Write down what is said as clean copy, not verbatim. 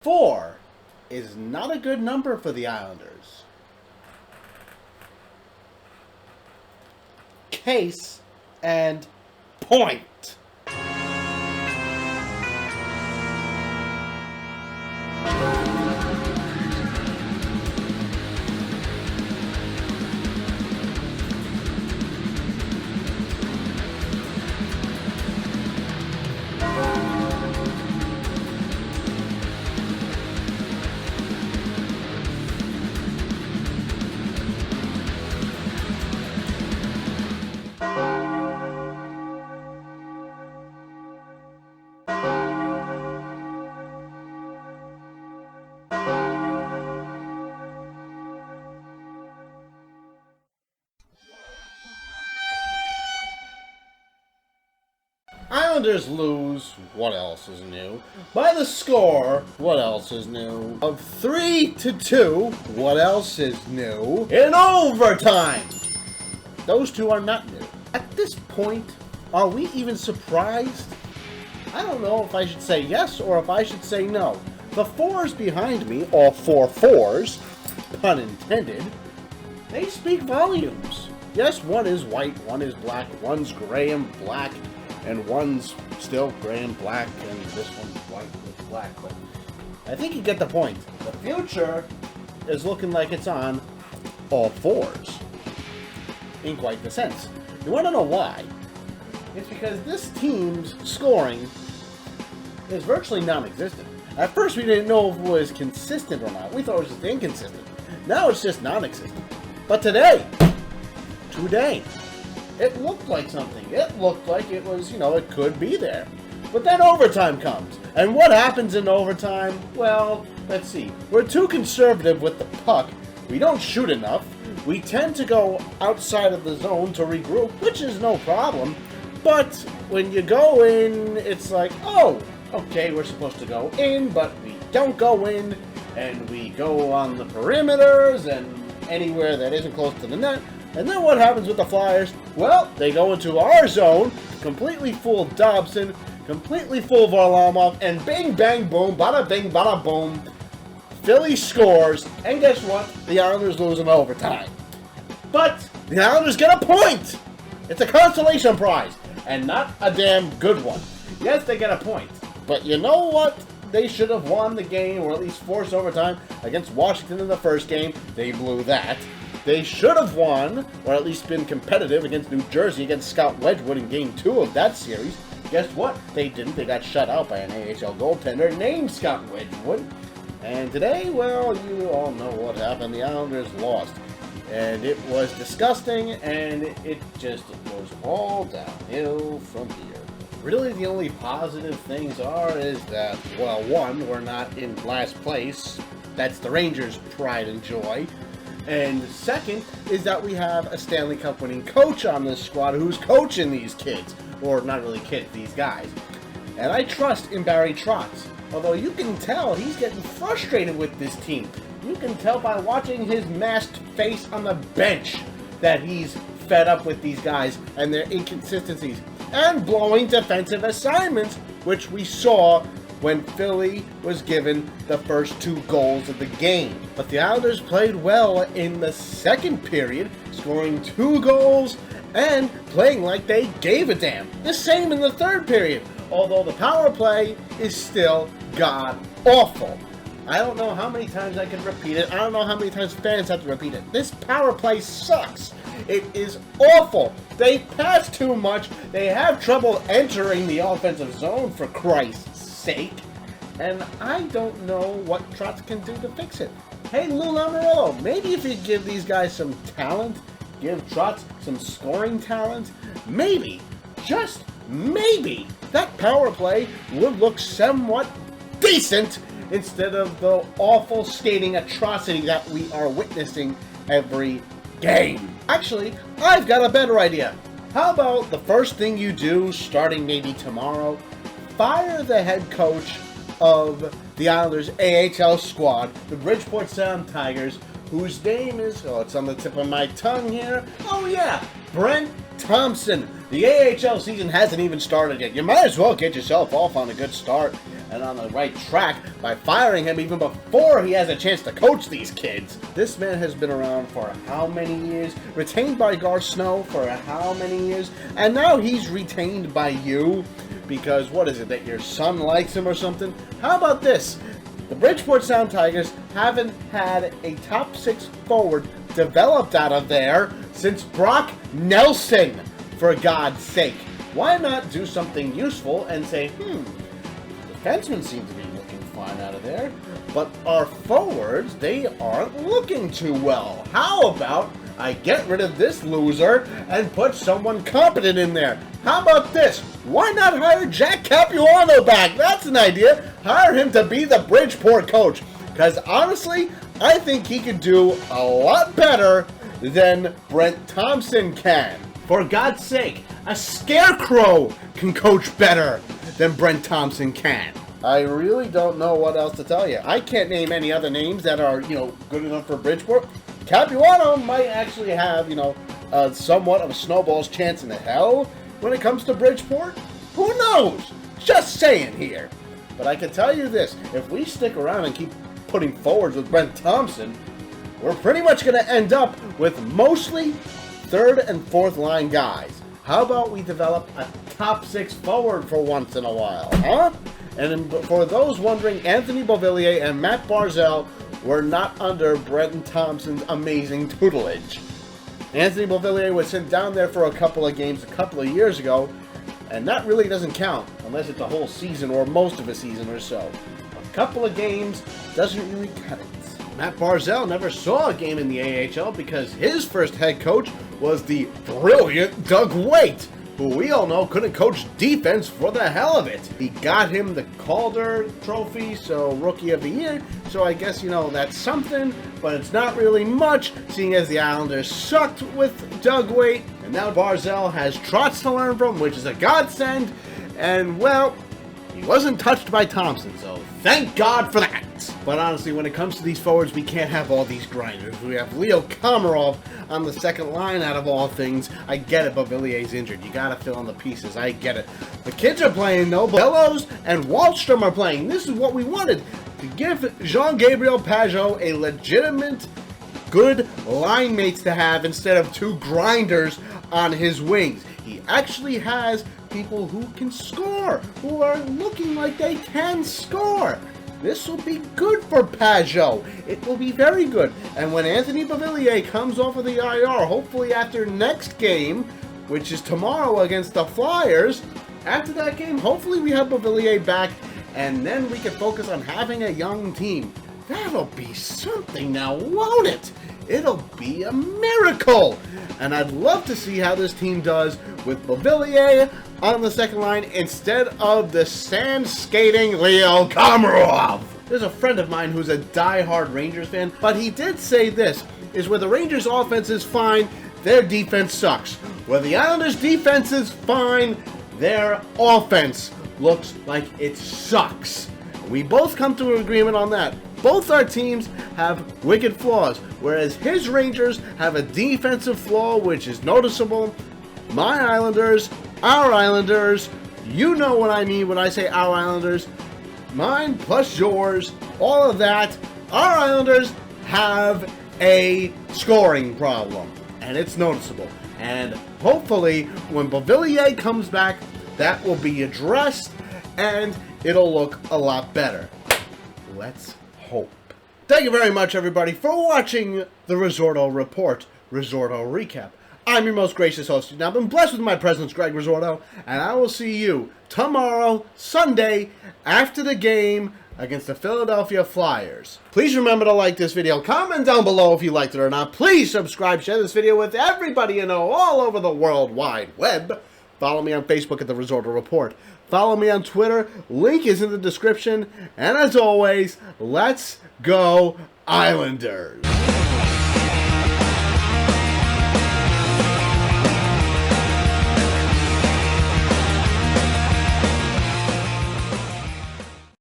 4 is not a good number for the Islanders. Case and point. Islanders lose, what else is new? By the score, what else is new? Of 3-2, what else is new? In overtime! Those two are not new. At this point, are we even surprised? I don't know if I should say yes or if I should say no. The 4s behind me, all 4 4s, pun intended, they speak volumes. Yes, one is white, one is black, one's gray and black, and one's still gray and black, and this one's white with black. But I think you get the point. The future is looking like it's on all 4s. In quite the sense. You want to know why? It's because this team's scoring is virtually non-existent. At first we didn't know if it was consistent or not. We thought it was just inconsistent. Now it's just non-existent. But today, it looked like something. It looked like it was, it could be there. But then overtime comes. And what happens in overtime? Well, let's see. We're too conservative with the puck. We don't shoot enough. We tend to go outside of the zone to regroup, which is no problem. But when you go in, it's like, oh, okay, we're supposed to go in, but we don't go in. And we go on the perimeters and anywhere that isn't close to the net. And then what happens with the Flyers? Well, they go into our zone, completely full Dobson, completely full Varlamov, and bing, bang, boom, bada bing, bada boom. Philly scores, and guess what? The Islanders lose in overtime. But the Islanders get a point! It's a consolation prize, and not a damn good one. Yes, they get a point. But you know what? They should have won the game, or at least forced overtime against Washington in the first game. They blew that. They should have won, or at least been competitive against New Jersey, against Scott Wedgwood in Game 2 of that series. Guess what? They didn't. They got shut out by an AHL goaltender named Scott Wedgwood. And today, well, you all know what happened. The Islanders lost. And it was disgusting, and it just goes all downhill from here. Really, the only positive things is that, well, one, we're not in last place. That's the Rangers' pride and joy. And second is that we have a Stanley Cup winning coach on this squad who's coaching these kids. Or not really kids, these guys. And I trust in Barry Trotz. Although you can tell he's getting frustrated with this team. You can tell by watching his masked face on the bench that he's fed up with these guys and their inconsistencies. And blowing defensive assignments, which we saw when Philly was given the first 2 goals of the game. But the Islanders played well in the second period, scoring 2 goals and playing like they gave a damn. The same in the third period, although the power play is still god-awful. I don't know how many times I can repeat it. I don't know how many times fans have to repeat it. This power play sucks. It is awful. They pass too much. They have trouble entering the offensive zone, for Christ's sake. And I don't know what Trotz can do to fix it. Hey, Lou Lamoriello, maybe if you give these guys some talent, give Trotz some scoring talent, maybe, just maybe, that power play would look somewhat decent instead of the awful skating atrocity that we are witnessing every game. Actually, I've got a better idea. How about the first thing you do, starting maybe tomorrow, fire the head coach of the Islanders AHL squad, the Bridgeport Sound Tigers, whose name is, oh, it's on the tip of my tongue here. Oh yeah, Brent Thompson. The AHL season hasn't even started yet. You might as well get yourself off on a good start. and on the right track by firing him even before he has a chance to coach these kids. This man has been around for how many years? Retained by Gar Snow for how many years? And now he's retained by you because, what is it, that your son likes him or something? How about this? The Bridgeport Sound Tigers haven't had a top 6 forward developed out of there since Brock Nelson, for God's sake. Why not do something useful and say, defensemen seem to be looking fine out of there, but our forwards, they aren't looking too well. How about I get rid of this loser and put someone competent in there? How about this? Why not hire Jack Capuano back? That's an idea. Hire him to be the Bridgeport coach. Because honestly, I think he could do a lot better than Brent Thompson can. For God's sake, a scarecrow can coach better than Brent Thompson can. I really don't know what else to tell you. I can't name any other names that are, good enough for Bridgeport. Capuano might actually have, somewhat of a snowball's chance in hell when it comes to Bridgeport. Who knows? Just saying here. But I can tell you this, if we stick around and keep putting forwards with Brent Thompson, we're pretty much going to end up with mostly third and fourth line guys. How about we develop a top 6 forward for once in a while, huh? And for those wondering, Anthony Beauvillier and Matt Barzal were not under Brent Thompson's amazing tutelage. Anthony Beauvillier was sent down there for a couple of games a couple of years ago, and that really doesn't count unless it's a whole season or most of a season or so. A couple of games doesn't really cut it. Matt Barzal never saw a game in the AHL because his first head coach was the brilliant Doug Waite, who we all know couldn't coach defense for the hell of it. He got him the Calder Trophy, so Rookie of the Year, so I guess, that's something, but it's not really much, seeing as the Islanders sucked with Doug Waite, and now Barzal has Trotz to learn from, which is a godsend, and, well, he wasn't touched by Thompson, so thank God for that. But honestly, when it comes to these forwards, we can't have all these grinders. We have Leo Komarov on the second line out of all things. I get it, Beauvillier's injured. You gotta fill in the pieces. I get it. The kids are playing, though. Bellows and Wallstrom are playing. This is what we wanted. To give Jean-Gabriel Pageau a legitimate, good line mates to have instead of 2 grinders on his wings. He actually has people who can score, who are looking like they can score. This will be good for Pageau. It will be very good. And when Anthony Beauvillier comes off of the IR, hopefully after next game, which is tomorrow against the Flyers, after that game, hopefully we have Beauvillier back, and then we can focus on having a young team. That'll be something now, won't it? It'll be a miracle. And I'd love to see how this team does with Beauvillier on the second line instead of the sand-skating Leo Komarov. There's a friend of mine who's a die-hard Rangers fan, but he did say this, is where the Rangers offense is fine, their defense sucks. Where the Islanders defense is fine, their offense looks like it sucks. We both come to an agreement on that. Both our teams have wicked flaws, whereas his Rangers have a defensive flaw which is noticeable. My Islanders, our Islanders, you know what I mean when I say our Islanders. Mine plus yours, all of that. Our Islanders have a scoring problem, and it's noticeable. And hopefully, when Beauvillier comes back, that will be addressed, and it'll look a lot better. Let's hope. Thank you very much, everybody, for watching the Risorto Report, Risorto Recap. I'm your most gracious host. Now, I've been blessed with my presence, Greg Risorto, and I will see you tomorrow, Sunday, after the game against the Philadelphia Flyers. Please remember to like this video. Comment down below if you liked it or not. Please subscribe, share this video with everybody you know all over the World Wide Web. Follow me on Facebook at the Risorto Report. Follow me on Twitter. Link is in the description. And as always, let's go Islanders.